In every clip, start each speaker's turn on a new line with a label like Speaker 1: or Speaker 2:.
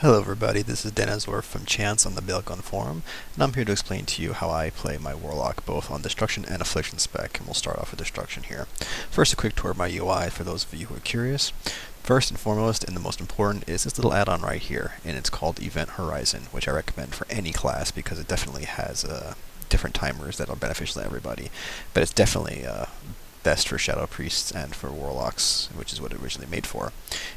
Speaker 1: Hello everybody, this is Denazor from Chance on the Bailgun forum, and I'm here to explain to you how I play my Warlock both on Destruction and Affliction spec, and we'll start off with Destruction here. First, a quick tour of my UI for those of you who are curious. First and foremost, and the most important, is this little add-on right here, and it's called Event Horizon, which I recommend for any class because it definitely has different timers that are beneficial to everybody, but it's definitely best for Shadow Priests and for Warlocks, which is what it originally made for.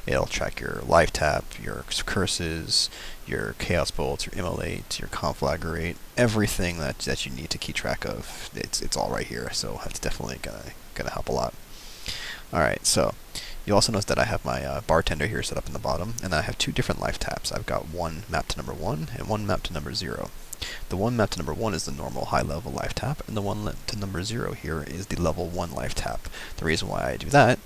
Speaker 1: It'll track your life tap, your curses, your Chaos Bolts, your Immolate, your Conflagrate, everything that you need to keep track of. It's all right here, so it's definitely gonna help a lot. Alright, so you also notice that I have my bartender here set up in the bottom, and I have two different life taps. I've got one mapped to number 1 and one mapped to number 0. The one mapped to number 1 is the normal high-level life tap, and the one to number 0 here is the level 1 life tap. The reason why I do that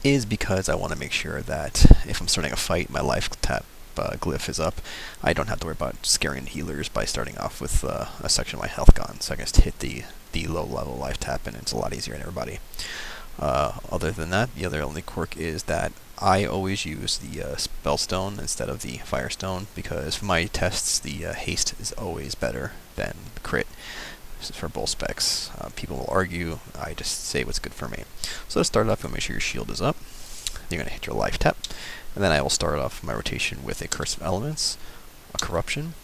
Speaker 1: is because I want to make sure that if I'm starting a fight, my life tap glyph is up. I don't have to worry about scaring healers by starting off with a section of my health gone, so I can just hit the low-level life tap, and it's a lot easier on everybody. Other than that, the other only quirk is that I always use the Spellstone instead of the Firestone, because for my tests, the haste is always better than the crit. This is for both specs. People will argue, I just say what's good for me. So to start off, you'll make sure your shield is up. You're going to hit your life tap, and then I will start off my rotation with a Curse of Elements, a Corruption,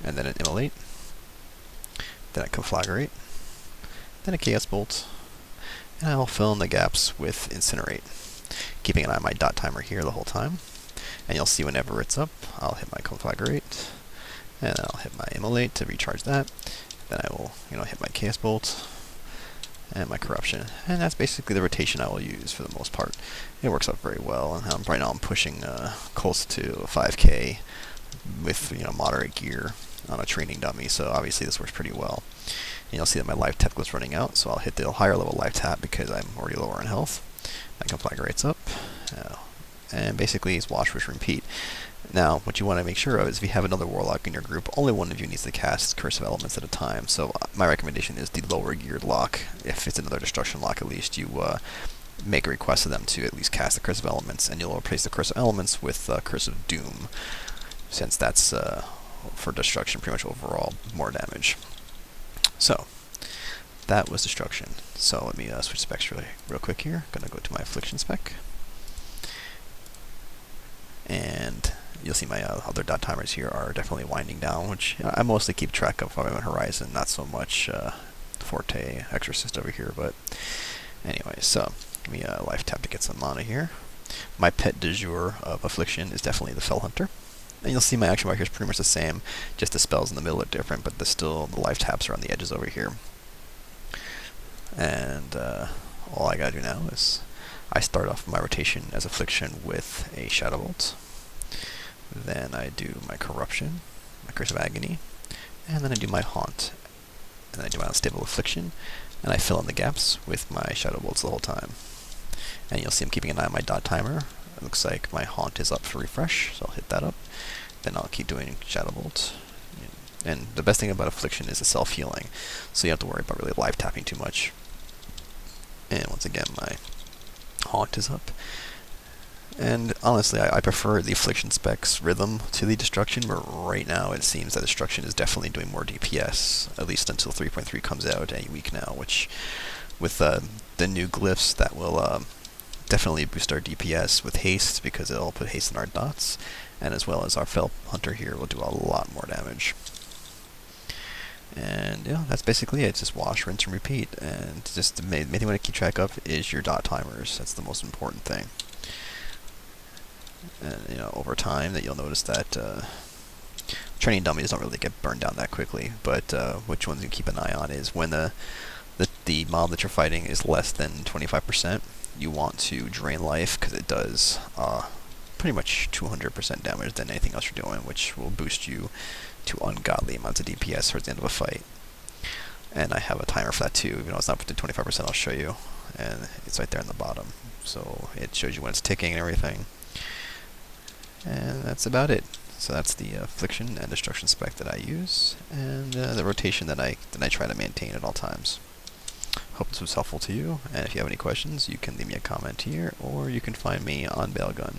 Speaker 1: and then an Immolate, then a Conflagrate, then a Chaos Bolt, and I'll fill in the gaps with Incinerate, keeping an eye on my dot timer here the whole time. And you'll see whenever it's up, I'll hit my Conflagrate, and then I'll hit my Immolate to recharge that. Then I will, hit my Chaos Bolt and my Corruption, and that's basically the rotation I will use for the most part. It works out very well, and right now I'm pushing close to 5k with moderate gear on a training dummy, so obviously this works pretty well. And you'll see that my life tap is running out, so I'll hit the higher level life tap because I'm already lower in health. My Conflagrate's up, and basically it's wash, wish, repeat. Now, what you want to make sure of is if you have another Warlock in your group, only one of you needs to cast Curse of Elements at a time. So my recommendation is the lower geared lock. If it's another Destruction lock, at least you make a request of them to at least cast the Curse of Elements, and you'll replace the Curse of Elements with Curse of Doom, since that's for Destruction pretty much overall more damage. So that was Destruction. So let me switch specs real quick here. Gonna go to my Affliction spec, and you'll see my other dot timers here are definitely winding down, which I mostly keep track of on Horizon, not so much Forte Exorcist over here. But anyway, so let me life tap to get some mana here. My pet du jour of Affliction is definitely the Fell Hunter. And you'll see my action marker is pretty much the same, just the spells in the middle are different, but the life taps are on the edges over here. And all I gotta do now is I start off my rotation as Affliction with a Shadow Bolt. Then I do my Corruption, my Curse of Agony, and then I do my Haunt. And then I do my Unstable Affliction, and I fill in the gaps with my Shadow Bolts the whole time. And you'll see I'm keeping an eye on my dot timer. It looks like my Haunt is up for refresh, so I'll hit that up. Then I'll keep doing Shadow Bolt. And the best thing about Affliction is the self-healing, so you don't have to worry about really life tapping too much. And once again, my Haunt is up. And honestly, I prefer the Affliction specs rhythm to the Destruction, but right now it seems that Destruction is definitely doing more DPS, at least until 3.3 comes out any week now, which with the new glyphs that will definitely boost our DPS with haste, because it'll put haste in our dots, and as well as our Fell Hunter here will do a lot more damage. And that's basically it. It's just wash, rinse, and repeat. And just the main thing you want to keep track of is your dot timers. That's the most important thing. And over time, that you'll notice that training dummies don't really get burned down that quickly. But which ones you keep an eye on is when the mob that you're fighting is less than 25%. You want to drain life, because it does pretty much 200% damage than anything else you're doing, which will boost you to ungodly amounts of DPS towards the end of a fight. And I have a timer for that too, even though it's not within 25%, I'll show you. And it's right there in the bottom, so it shows you when it's ticking and everything. And that's about it. So that's the Affliction and Destruction spec that I use, and the rotation that I try to maintain at all times. Hope this was helpful to you, and if you have any questions, you can leave me a comment here, or you can find me on Bailgun.